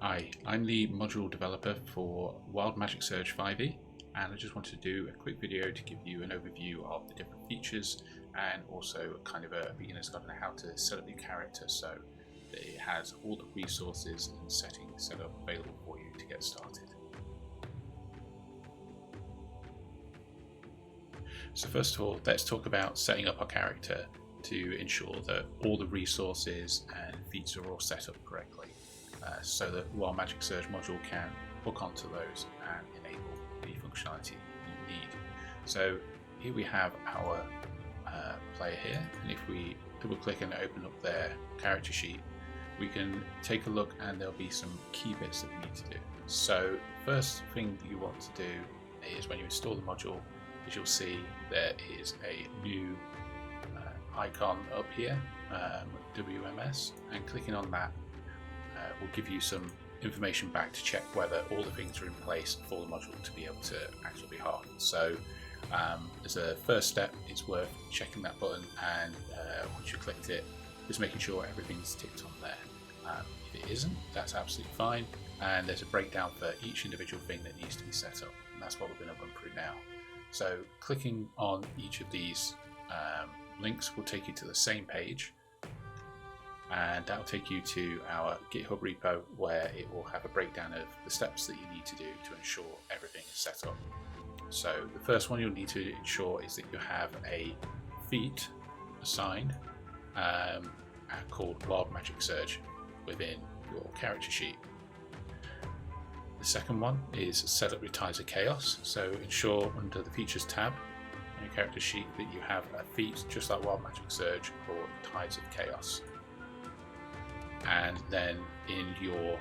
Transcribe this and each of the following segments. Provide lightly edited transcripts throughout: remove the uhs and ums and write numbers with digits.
Hi, I'm the module developer for Wild Magic Surge 5e, and I just wanted to do a quick video to give you an overview of the different features and also kind of a beginner's guide on how to set up your character so that it has all the resources and settings set up available for you to get started. So first of all, let's talk about setting up our character to ensure that all the resources and feats are all set up correctly. So that Wild Magic Surge module can hook onto those and enable the functionality you need. So here we have our player here, and if we double click and open up their character sheet, we can take a look and there'll be some key bits that we need to do. So first thing you want to do is when you install the module, as you'll see there is a new icon up here, WMS, and clicking on that will give you some information back to check whether all the things are in place for the module to be able to actually be hardened. So as a first step, it's worth checking that button, and once you clicked it, just making sure everything's ticked on there. If it isn't, that's absolutely fine, and there's a breakdown for each individual thing that needs to be set up, and that's what we're going to run through now. So clicking on each of these links will take you to the same page, and that will take you to our GitHub repo, where it will have a breakdown of the steps that you need to do to ensure everything is set up. So the first one you'll need to ensure is that you have a feat assigned called Wild Magic Surge within your character sheet. The second one is set up your Tides of Chaos, so ensure under the Features tab on your character sheet that you have a feat just like Wild Magic Surge called Tides of Chaos. And then in your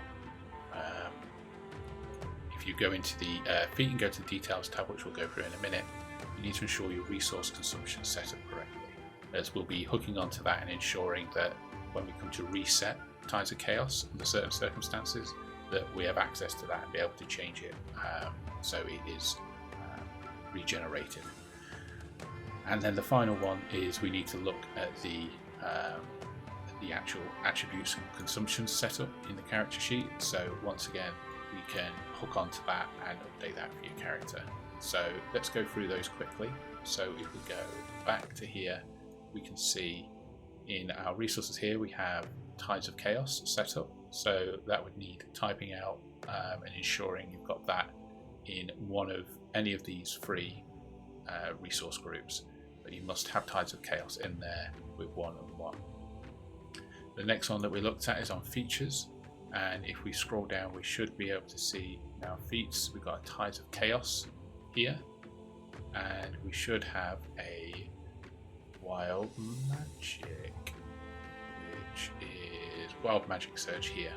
if you go into the feat and go to the Details tab, which we'll go through in a minute, you need to ensure your resource consumption is set up correctly, as we'll be hooking onto that and ensuring that when we come to reset Tides of Chaos under certain circumstances, that we have access to that and be able to change it so it is regenerated. And then the final one is we need to look at the actual attributes and consumption setup in the character sheet. So once again, we can hook onto that and update that for your character. So let's go through those quickly. So if we go back to here, we can see in our resources here we have Tides of Chaos set up. So that would need typing out and ensuring you've got that in one of any of these three resource groups, but you must have Tides of Chaos in there with 1 and 1. The next one that we looked at is on features, and if we scroll down we should be able to see now feats. We've got Tides of Chaos here, and we should have a Wild Magic, which is Wild Magic Surge here.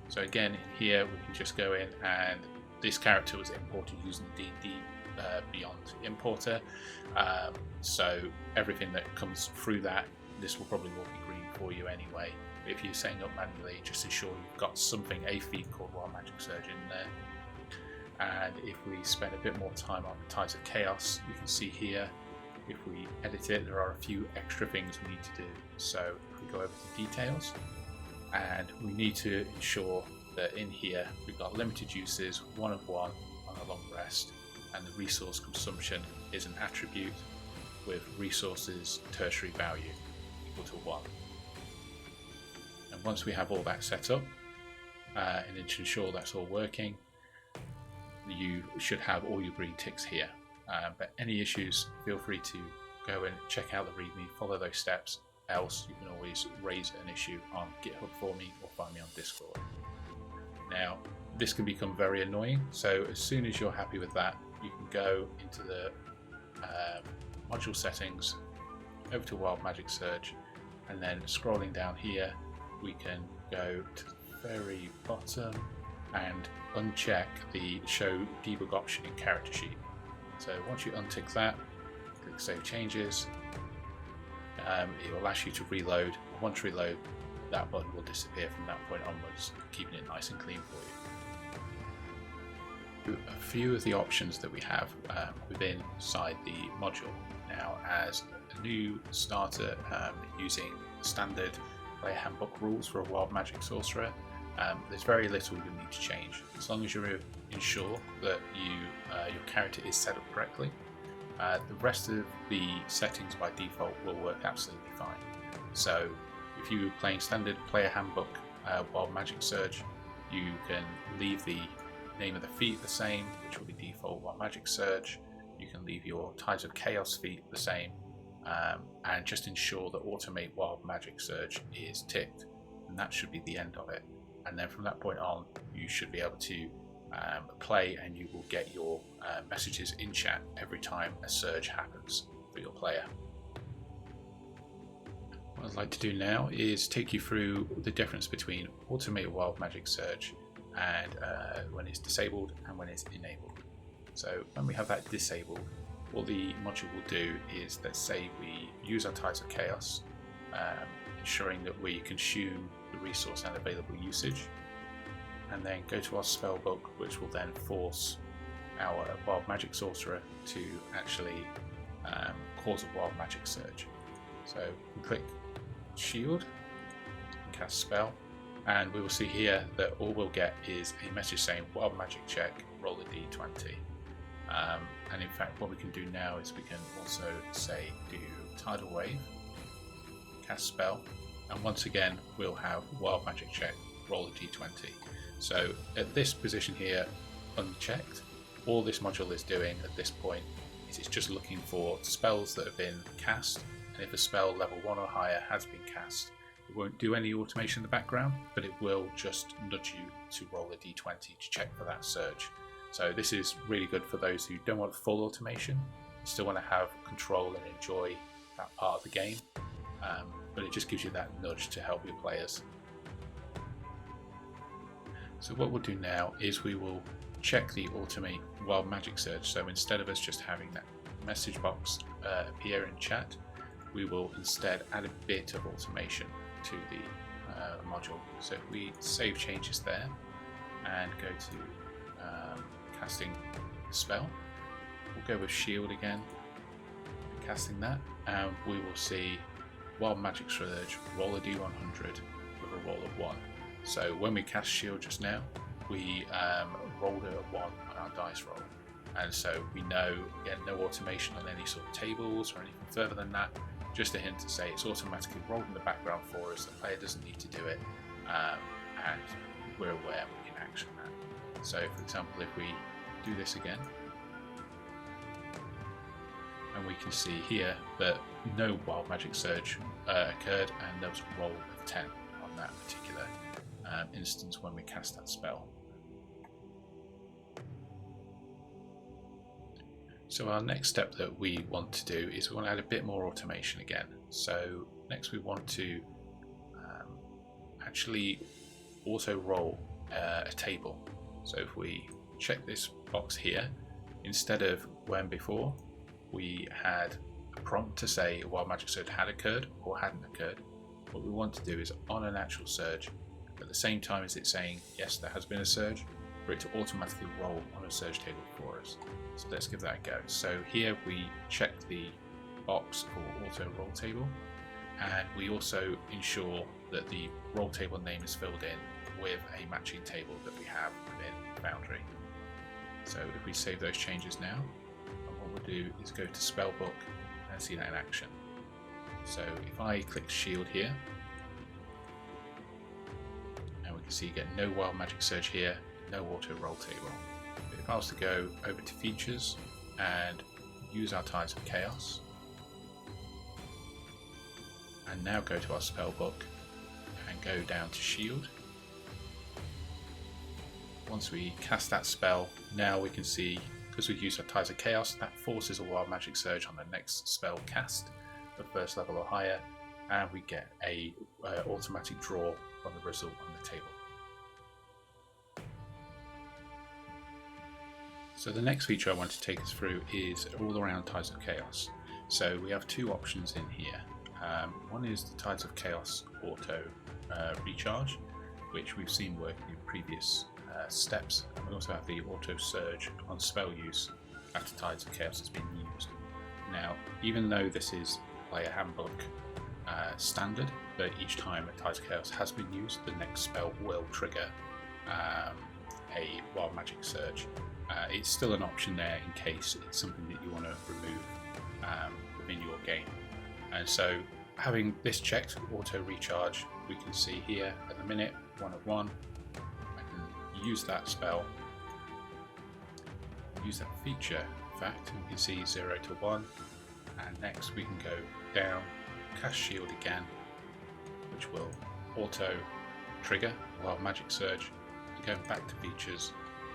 So again, in here we can just go in, and this character was imported using the D&D Beyond importer, so everything that comes through that, this will probably all be green for you anyway. If you're setting up manually, just ensure you've got something, a feat called Wild Magic Surge in there. And if we spend a bit more time on the Tides of Chaos, you can see here, if we edit it, there are a few extra things we need to do. So if we go over to details, and we need to ensure that in here we've got limited uses, 1 of 1 on a long rest, and the resource consumption is an attribute with resources tertiary value equal to 1. And once we have all that set up, and to ensure that's all working, you should have all your green ticks here. But any issues, feel free to go and check out the README, follow those steps, else you can always raise an issue on GitHub for me or find me on Discord. Now, this can become very annoying, so as soon as you're happy with that, you can go into the module settings, over to Wild Magic Surge, and then scrolling down here, we can go to the very bottom and uncheck the Show Debug option in Character Sheet. So once you untick that, click Save Changes, it will ask you to reload. Once you reload, that button will disappear from that point onwards, keeping it nice and clean for you. A few of the options that we have within inside the module now, as a new starter using standard player handbook rules for a Wild Magic Sorcerer, there's very little you need to change. As long as you ensure that your character is set up correctly, the rest of the settings by default will work absolutely fine. So if you're playing standard player handbook Wild Magic Surge, you can leave the name of the feat the same, which will be default Wild Magic Surge. You can leave your Tides of Chaos feat the same, and just ensure that Automate Wild Magic Surge is ticked, and that should be the end of it. And then from that point on, you should be able to play, and you will get your messages in chat every time a surge happens for your player. What I'd like to do now is take you through the difference between Automate Wild Magic Surge and when it's disabled and when it's enabled. So when we have that disabled, what the module will do is, let's say we use our Tides of Chaos, ensuring that we consume the resource and available usage, and then go to our spell book, which will then force our Wild Magic Sorcerer to actually cause a Wild Magic Surge. So we click Shield and cast Spell, and we will see here that all we'll get is a message saying Wild Magic check, roll a d20. And in fact, what we can do now is we can also say do Tidal Wave, cast Spell, and once again we'll have Wild Magic check, roll a d20. So at this position here, unchecked, all this module is doing at this point is it's just looking for spells that have been cast, and if a spell level 1 or higher has been cast, it won't do any automation in the background, but it will just nudge you to roll a d20 to check for that surge. So this is really good for those who don't want full automation, still want to have control and enjoy that part of the game, but it just gives you that nudge to help your players. So what we'll do now is we will check the Automate Wild Magic Surge. So instead of us just having that message box appear in chat, we will instead add a bit of automation to the module. So if we save changes there and go to casting spell, we'll go with Shield again, casting that, and we will see Wild Magic Surge, roll a d100 with a roll of 1. So when we cast Shield just now, we rolled a 1 on our dice roll, and so we know, again, no automation on any sort of tables or anything further than that, just a hint to say it's automatically rolled in the background for us, the player doesn't need to do it, and we're aware we can action that. So for example, if we do this again, and we can see here that no Wild Magic Surge occurred, and there was a roll of 10 on that particular instance when we cast that spell. So our next step that we want to do is we want to add a bit more automation again. So next we want to actually auto roll a table. So if we check this box here, instead of when before we had a prompt to say a Wild Magic Surge had occurred or hadn't occurred, what we want to do is on an actual surge, at the same time as it's saying yes there has been a surge, for it to automatically roll on a surge table for us. So let's give that a go. So here we check the box for auto roll table, and we also ensure that the roll table name is filled in with a matching table that we have within Foundry. So if we save those changes now, and what we'll do is go to Spellbook and see that in action. So if I click Shield here, and we can see you get no Wild Magic Surge here, no auto roll table. But if I was to go over to Features and use our Tides of Chaos, and now go to our Spellbook and go down to Shield. Once we cast that spell, now we can see, because we've used our Tides of Chaos, that forces a Wild Magic Surge on the next spell cast of first level or higher, and we get a automatic draw from the result on the table. So the next feature I want to take us through is all around Tides of Chaos. So we have two options in here. One is the Tides of Chaos auto recharge, which we've seen working in previous steps, and we also have the auto surge on spell use after Tides of Chaos has been used. Now, even though this is player handbook standard, but each time a Tides of Chaos has been used, the next spell will trigger a Wild Magic Surge. It's still an option there in case it's something that you want to remove within your game. And so having this checked, auto recharge, we can see here at the minute 1 of 1. I can use that spell, use that feature, in fact, and we can see 0 to 1. And next we can go down, cast Shield again, which will auto trigger Wild Magic Surge. And going back to features,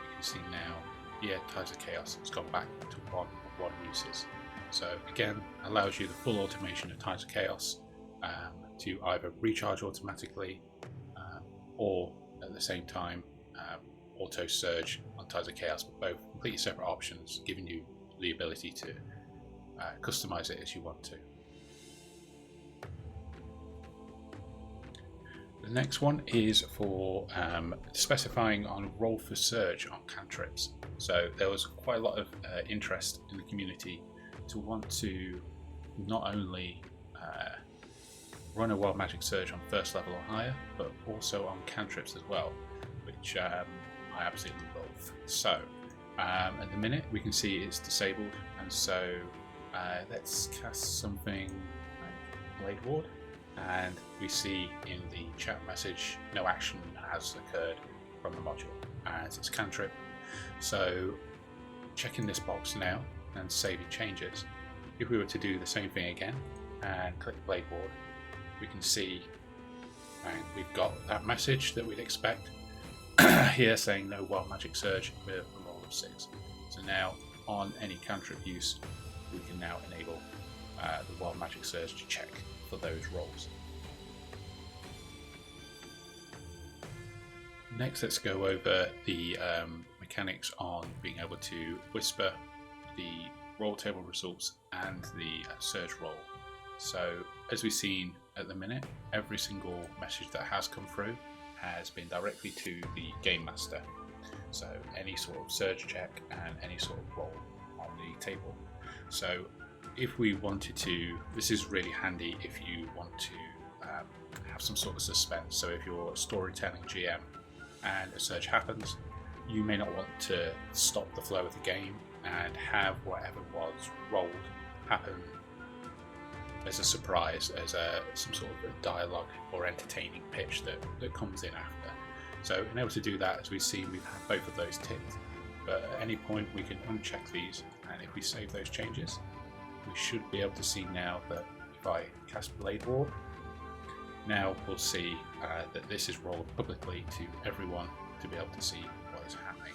you can see now, yeah, Tides of Chaos has gone back to 1 of 1 uses. So again, allows you the full automation of Tides of Chaos to either recharge automatically or at the same time auto surge on Tides of Chaos, but both completely separate options, giving you the ability to customize it as you want to. The next one is for specifying on roll for surge on cantrips. So there was quite a lot of interest in the community to want to not only run a Wild Magic Surge on first level or higher, but also on cantrips as well, which I absolutely love. So at the minute we can see it's disabled, and so let's cast something like Blade Ward, and we see in the chat message no action has occurred from the module as it's cantrip. So checking this box now and saving changes, if we were to do the same thing again and click Blade Ward, we can see and we've got that message that we'd expect here saying no Wild Magic Surge with a roll of 6. So now on any cantrip use, we can now enable the Wild Magic Surge to check for those rolls. Next, let's go over the mechanics on being able to whisper the roll table results and the surge roll. So as we've seen at the minute, every single message that has come through has been directly to the game master. So any sort of surge check and any sort of roll on the table. So if we wanted to, this is really handy if you want to have some sort of suspense. So if you're a storytelling GM and a surge happens, you may not want to stop the flow of the game and have whatever was rolled happen as a surprise, as some sort of a dialogue or entertaining pitch that comes in after. So in order to do that, as we've seen, we've had both of those ticked, but at any point we can uncheck these, and if we save those changes, we should be able to see now that if I cast Blade Ward, now we'll see that this is rolled publicly to everyone to be able to see what is happening.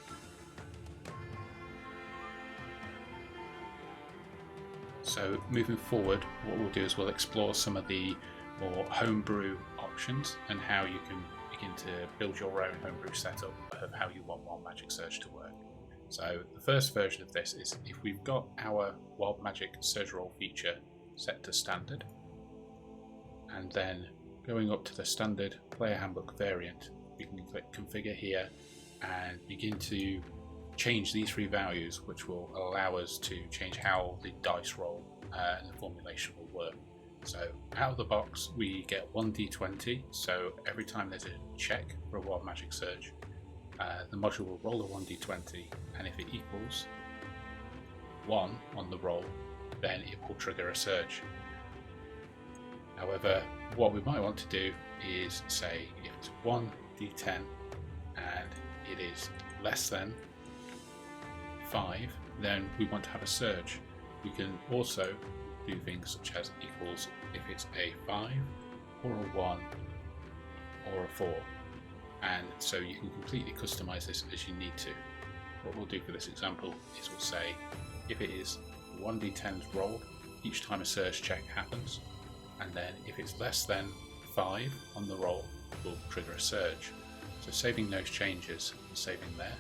So moving forward, what we'll do is we'll explore some of the more homebrew options and how you can begin to build your own homebrew setup of how you want Wild Magic Surge to work. So the first version of this is if we've got our Wild Magic Surge roll feature set to standard, and then going up to the standard player handbook variant, we can click configure here and begin to change these 3 values, which will allow us to change how the dice roll and the formulation will work. So out of the box we get 1d20, so every time there's a check for a Wild Magic Surge, the module will roll a 1d20, and if it equals 1 on the roll, then it will trigger a surge. However, what we might want to do is say if it's 1d10 and it is less than 5, then we want to have a surge. We can also do things such as equals if it's a 5 or a 1 or a 4, and so you can completely customize this as you need to. What we'll do for this example is we'll say if it is 1d10s rolled each time a surge check happens, and then if it's less than 5 on the roll, we'll trigger a surge. So saving those changes and saving there,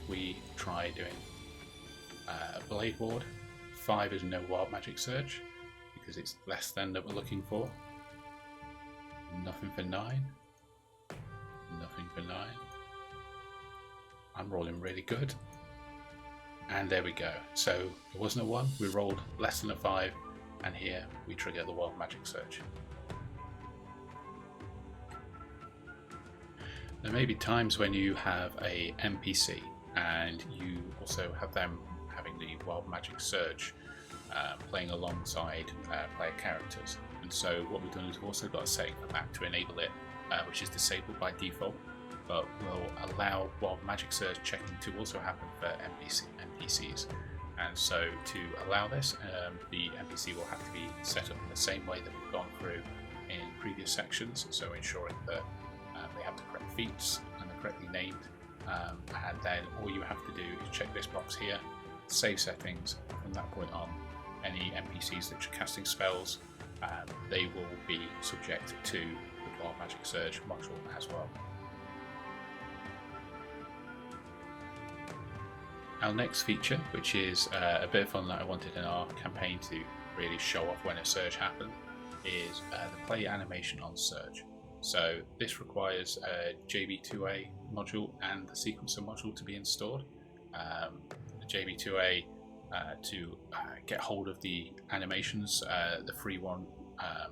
we try doing a Blade Ward. 5 is no Wild Magic Surge because it's less than that we're looking for. Nothing for 9. Nothing for 9. I'm rolling really good. And there we go. So it wasn't a 1, we rolled less than a 5, and here we trigger the Wild Magic Surge. There may be times when you have a NPC and you also have them having the Wild Magic Surge playing alongside player characters. And so what we've done is we've also got a setting for that to enable it, which is disabled by default, but will allow Wild Magic Surge checking to also happen for NPCs. And so to allow this, the NPC will have to be set up in the same way that we've gone through in previous sections, so ensuring that they have the correct feats and they're correctly named, and then all you have to do is check this box here, save settings. From that point on, any NPCs that are casting spells, they will be subject to the Wild Magic Surge module as well. Our next feature, which is a bit of fun that I wanted in our campaign to really show off when a surge happened, is the play animation on surge. So this requires a JB2A module and the sequencer module to be installed. The JB2A to get hold of the animations, the free one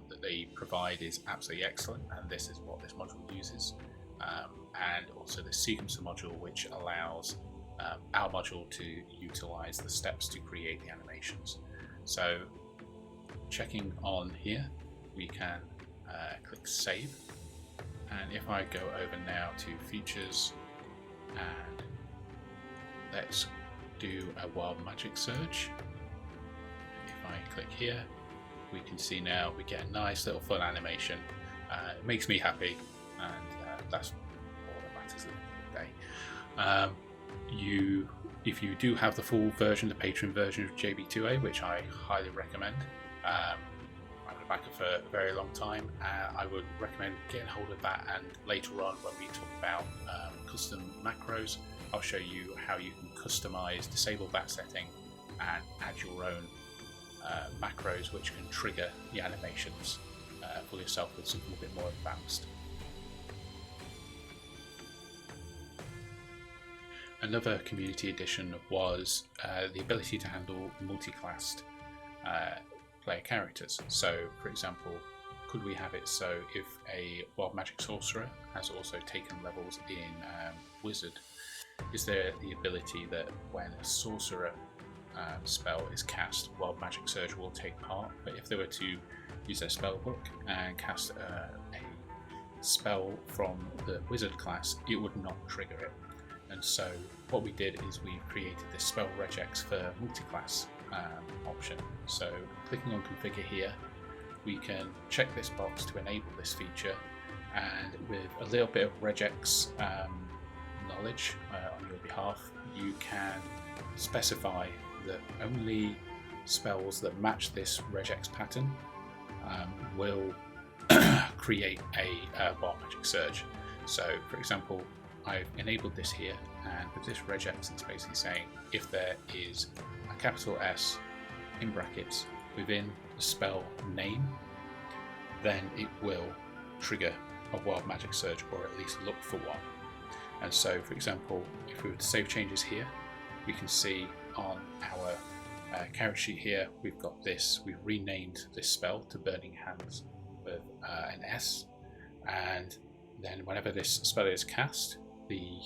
that they provide is absolutely excellent, and this is what this module uses. And also the sequencer module, which allows our module to utilize the steps to create the animations. So checking on here, we can click save, and if I go over now to features and let's do a Wild Magic Surge, if I click here, we can see now we get a nice little fun animation. It makes me happy, and that's all that matters at the end of the day. If you do have the full version, the Patreon version of JB2A, which I highly recommend, I've been back for a very long time, I would recommend getting hold of that, and later on when we talk about custom macros, I'll show you how you can customize, disable that setting and add your own macros which can trigger the animations for yourself with something a bit more advanced. Another community addition was the ability to handle multi-classed player characters. So, for example, could we have it so if a Wild Magic Sorcerer has also taken levels in Wizard, is there the ability that when a Sorcerer spell is cast, Wild Magic Surge will take part, but if they were to use their spell book and cast a spell from the Wizard class, it would not trigger it. And so what we did is we created this spell regex for multi-class option. So clicking on configure here, we can check this box to enable this feature, and with a little bit of regex knowledge on your behalf, you can specify that only spells that match this regex pattern will create a Wild Magic Surge. So for example, I've enabled this here, and with this regex it's basically saying if there is a capital S in brackets within the spell name, then it will trigger a Wild Magic Surge, or at least look for one. And so for example, if we were to save changes here, we can see on our character sheet here, we've got this, we've renamed this spell to Burning Hands with an S, and then whenever this spell is cast, the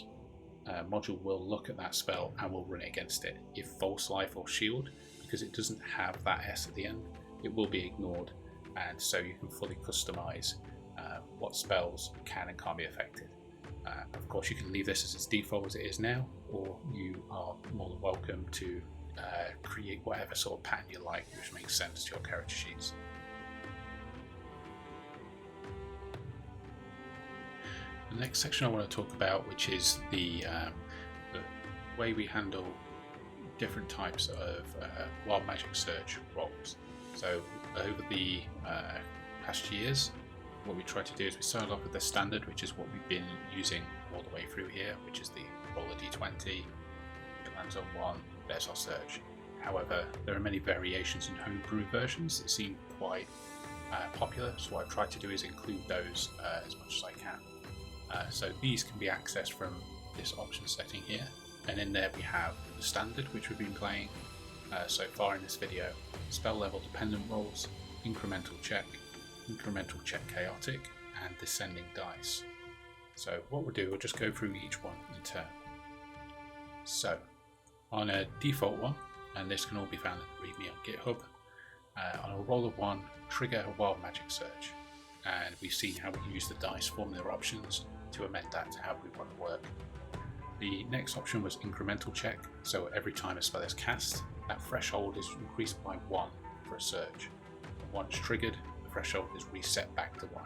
module will look at that spell and will run it against it. If False Life or Shield, because it doesn't have that S at the end, it will be ignored, and so you can fully customize what spells can and can't be affected. Of course, you can leave this as its default as it is now, or you are more than welcome to create whatever sort of pattern you like, which makes sense to your character sheets. The next section I want to talk about, which is the way we handle different types of Wild Magic Surge roles. So over the past years, what we try to do is we start off with the standard, which is what we've been using all the way through here, which is the roll a d20, it lands on 1, there's our surge. However, there are many variations in Homebrew versions that seem quite popular, so what I've tried to do is include those as much as I can. So these can be accessed from this option setting here, and in there we have the standard, which we've been playing so far in this video, spell level dependent rolls, incremental check chaotic, and descending dice. So what we'll do, we'll just go through each one in turn. So on a default one, and this can all be found in the README on GitHub, on a roll of 1, trigger a Wild Magic Surge, and we've seen how we can use the dice formula options to amend that to how we want to work. The next option was incremental check, so every time a spell is cast, that threshold is increased by 1 for a surge. And once triggered, the threshold is reset back to 1.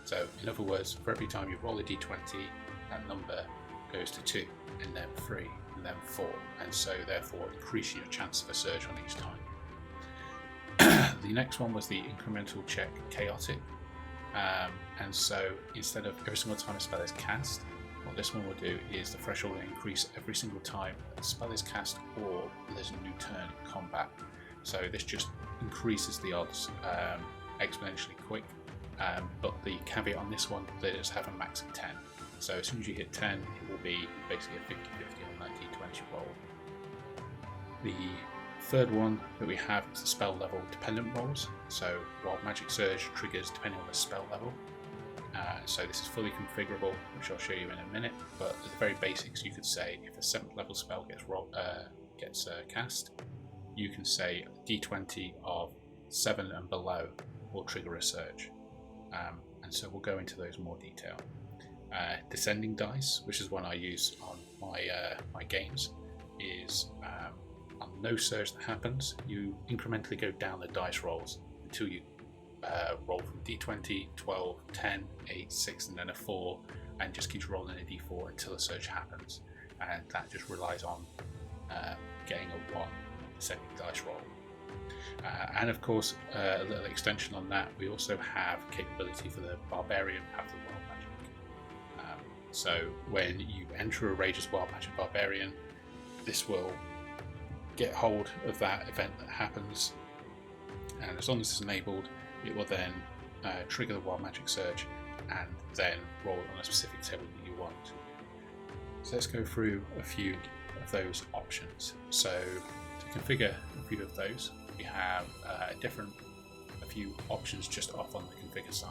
So in other words, for every time you roll a d20, that number goes to 2, and then 3, and then 4, and so therefore increasing your chance of a surge on each time. The next one was the incremental check chaotic, and so instead of every single time a spell is cast, what this one will do is the threshold will increase every single time a spell is cast or there's a new turn in combat. So this just increases the odds exponentially quick, but the caveat on this one, they just have a max of 10. So as soon as you hit 10, it will be basically a 50-50 or 90-20 roll. The third one that we have is the spell level dependent rolls. So Wild Magic Surge triggers depending on the spell level. So this is fully configurable, which I'll show you in a minute, but at the very basics you could say if a 7th level spell gets cast, you can say d20 of 7 and below will trigger a surge. And so we'll go into those in more detail. Descending dice, which is one I use on my games, is on no surge that happens, you incrementally go down the dice rolls until you roll from d20, 12, 10, 8, 6, and then a 4, and just keeps rolling a d4 until a surge happens. And that just relies on getting a 1 descending dice roll. And of course, a little extension on that, we also have capability for the Barbarian Path of Wild Magic. So when you enter a Rageous Wild Magic Barbarian, this will get hold of that event that happens, and as long as it's enabled, it will then trigger the Wild Magic Surge and then roll on a specific table that you want. So let's go through a few of those options. So to configure a few of those, we have a few options just off on the configure side.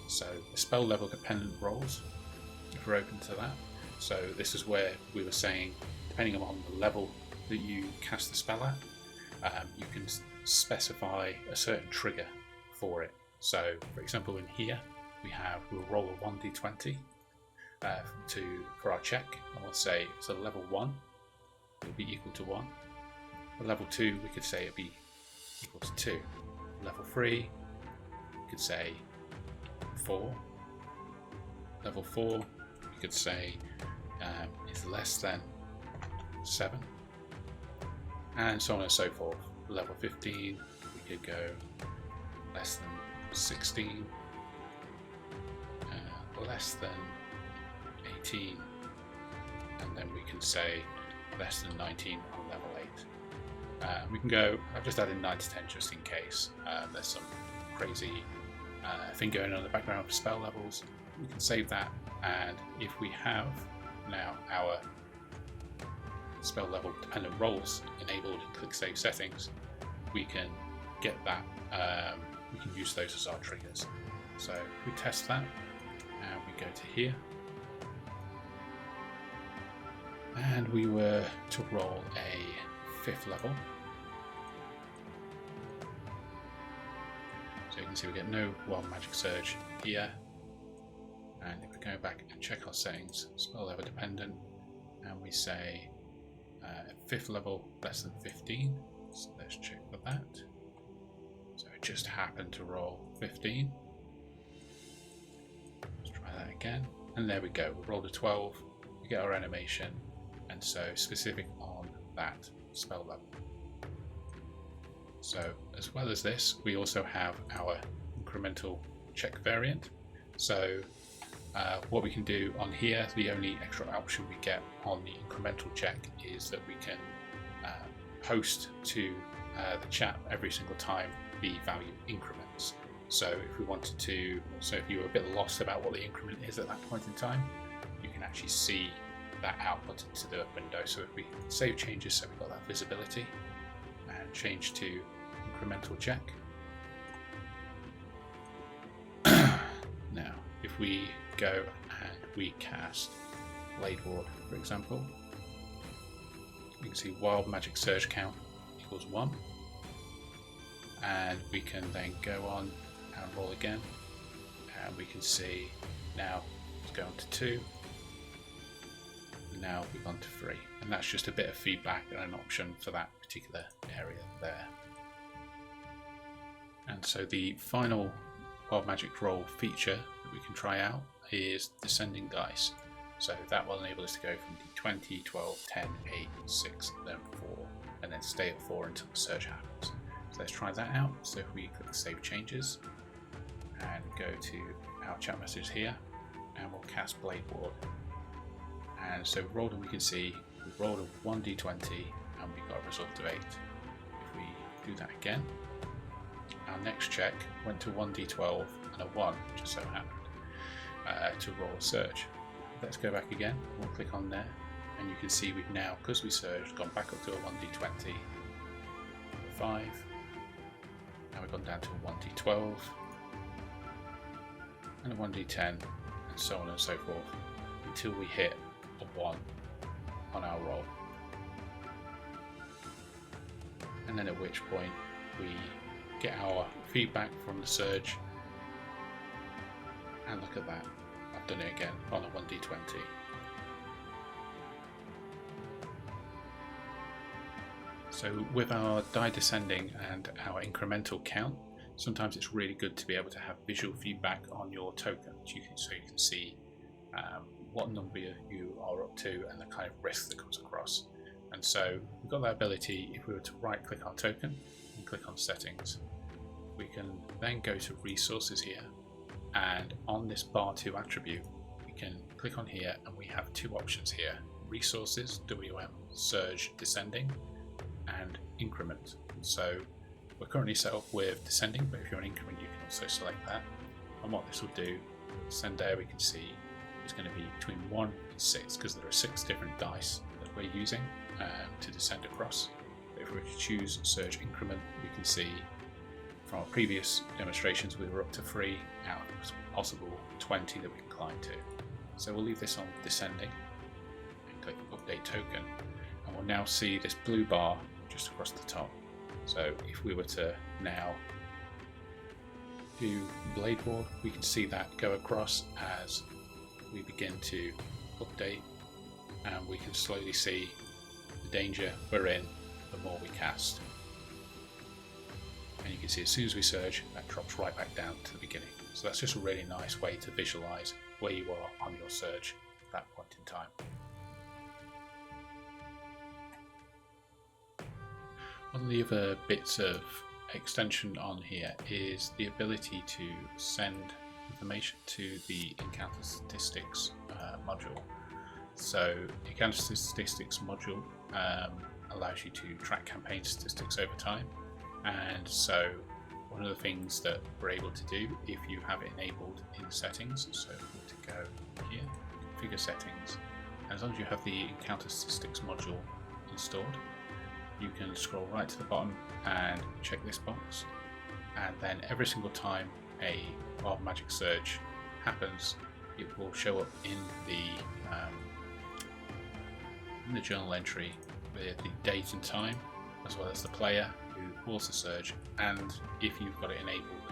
So the spell level dependent rolls, if we're open to that. So this is where we were saying, depending on the level that you cast the spell at, you can specify a certain trigger for it. So for example, in here we'll roll a 1d20 for our check, and we'll say it's a level 1, it'll be equal to 1. For level 2, we could say it'd be equal to 2. Level 3, we could say 4. Level 4, we could say is less than 7, and so on and so forth. Level 15, we could go less than 16, less than 18, and then we can say less than 19 on level 8. We can go, I've just added 9 to 10 just in case there's some crazy thing going on in the background for spell levels. We can save that, and if we have now our spell level dependent rolls enabled in click save settings, we can get that, we can use those as our triggers. So we test that, and we go to here, and we were to roll a 5th level. So you can see we get no Wild Magic Surge here, and if we go back and check our settings, spell level dependent, and we say 5th level less than 15, so let's check for that. So it just happened to roll 15. Let's try that again, and there we go, we rolled a 12, we get our animation, and so specific on that spell level. So as well as this, we also have our incremental check variant. So what we can do on here, the only extra option we get on the incremental check is that we can post to the chat every single time the value increments. So if we wanted to, so if you were a bit lost about what the increment is at that point in time, you can actually see that output into the window. So if we save changes, so we've got that visibility, and change to incremental check. Now, if we go and we cast Blade Ward, for example, we can see Wild Magic Surge count equals 1, and we can then go on and roll again, and we can see now it's going to 2, and now we've gone to 3, and that's just a bit of feedback and an option for that particular area there. And so the final Wild Magic roll feature that we can try out is Descending Dice. So that will enable us to go from D20, 12, 10, 8, 6, then 4, and then stay at 4 until the surge happens. So let's try that out. So if we click Save Changes and go to our chat message here, and we'll cast Blade Ward. And so rolled, and we can see we've rolled a 1d20 and we got a result of 8. If we do that again, our next check went to 1d12 and a 1, just so happened, to roll a surge. Let's go back again, we'll click on there, and you can see we've now, because we surged, gone back up to a 1d20, 5, now we've gone down to a 1d12, and a 1d10, and so on and so forth, until we hit a 1 on our roll. And then at which point we get our feedback from the surge, and look at that, I've done it again on a 1d20. So with our die descending and our incremental count, sometimes it's really good to be able to have visual feedback on your token, so you can see what number you are up to and the kind of risk that comes across. And so we've got that ability. If we were to right click our token and click on settings, we can then go to resources here, and on this bar 2 attribute we can click on here, and we have 2 options here: resources, WM, surge, descending, and increment. So we're currently set up with descending, but if you're an increment you can also select that. And what this will do, descend there, we can see it's going to be between 1 and 6, because there are 6 different dice that we're using to descend across. But if we were to choose surge increment, we can see from our previous demonstrations we were up to 3 out of possible 20 that we can climb to. So we'll leave this on descending and click update token, and we'll now see this blue bar just across the top. So if we were to now do Blade Ward, we can see that go across as we begin to update, and we can slowly see the danger we're in the more we cast. And you can see as soon as we surge, that drops right back down to the beginning. So that's just a really nice way to visualize where you are on your surge at that point in time. One of the other bits of extension on here is the ability to send information to the encounter statistics module. So the encounter statistics module allows you to track campaign statistics over time, and so one of the things that we're able to do if you have it enabled in settings, so if we were to go here, configure settings, and as long as you have the encounter statistics module installed, you can scroll right to the bottom and check this box, and then every single time a Wild Magic Surge happens, it will show up in the journal entry with the date and time, as well as the player who calls the surge, and if you've got it enabled,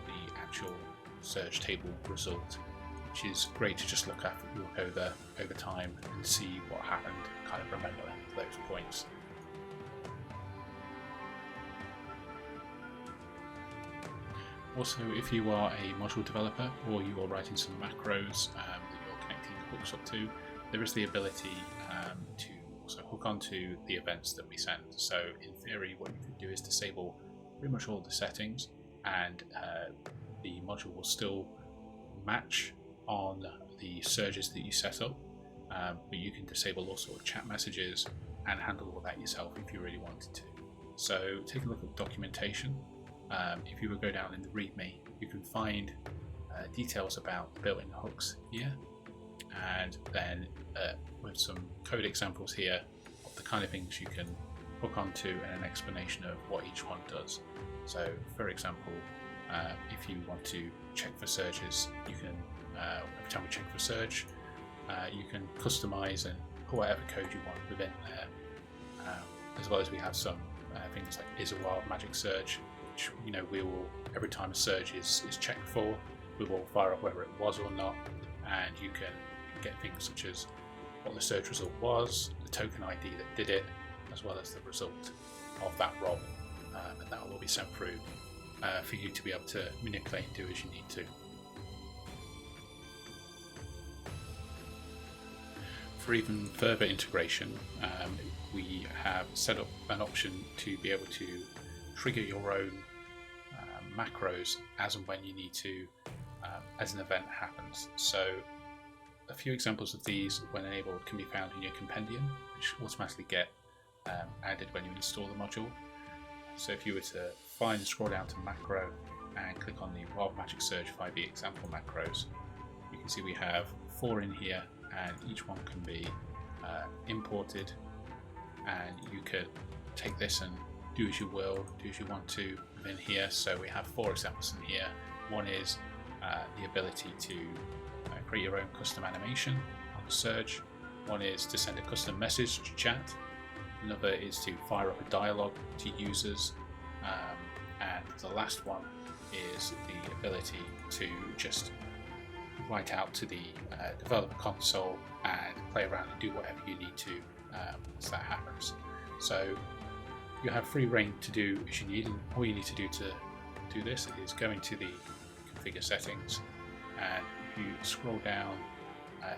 the actual surge table result, which is great to just look over time and see what happened, kind of remember those points. Also, if you are a module developer or you are writing some macros that you're connecting the hooks up to, there is the ability to also hook onto the events that we send. So in theory, what you can do is disable pretty much all the settings, and the module will still match on the surges that you set up, but you can disable all sort of chat messages and handle all that yourself if you really wanted to. So take a look at documentation. If you would go down in the README, you can find details about the built-in hooks here, and then with some code examples here of the kind of things you can hook onto and an explanation of what each one does. So for example, if you want to check for surges, you can, every time we check for surge, You can customize and put whatever code you want within there, as well as we have some things like is a wild magic surge, which we will, every time a surge is checked for, we will fire up whether it was or not, and you can get things such as what the surge result was, the token ID that did it, as well as the result of that roll, and that will be sent through for you to be able to manipulate and do as you need to. For even further integration, we have set up an option to be able to trigger your own macros as and when you need to, as an event happens. So a few examples of these, when enabled, can be found in your compendium, which automatically get added when you install the module. So if you were to find and scroll down to macro and click on the Wild Magic Surge 5e example macros, you can see we have 4 in here, and each one can be imported, and you could take this and do as you will, do as you want to within here. So we have 4 examples in here. One is the ability to create your own custom animation on the surge. One is to send a custom message to chat. Another is to fire up a dialogue to users, and the last one is the ability to just write out to the developer console and play around and do whatever you need to once that happens. So you have free reign to do as you need, and all you need to do this is go into the configure settings, and if you scroll down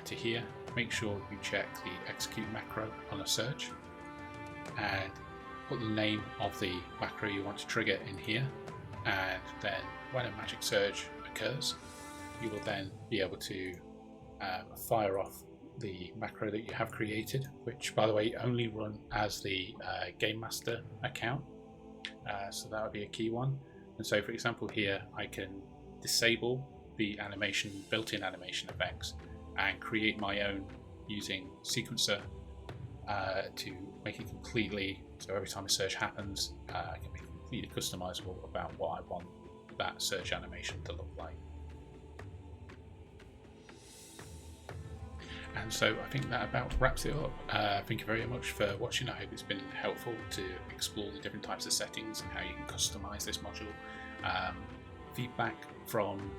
to here, make sure you check the execute macro on a surge and put the name of the macro you want to trigger in here, and then when a magic surge occurs, you will then be able to fire off the macro that you have created, which by the way only run as the Game Master account, so that would be a key one. And so for example here, I can disable the animation, built-in animation effects, and create my own using sequencer to make it completely, so every time a surge happens, I can make it completely customizable about what I want that surge animation to look like. And so I think that about wraps it up. Thank you very much for watching. I hope it's been helpful to explore the different types of settings and how you can customize this module. Feedback from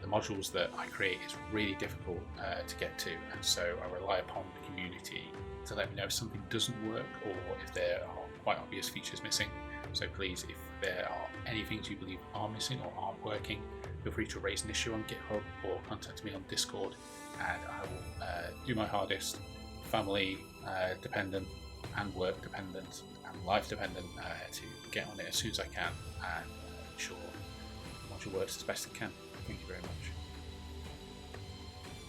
the modules that I create is really difficult to get to, and so I rely upon the community to let me know if something doesn't work or if there are quite obvious features missing. So please, if there are any things you believe are missing or aren't working, feel free to raise an issue on GitHub or contact me on Discord, and I will do my hardest, family dependent and work dependent and life dependent, to get on it as soon as I can and ensure the module works as best it can. Thank you very much.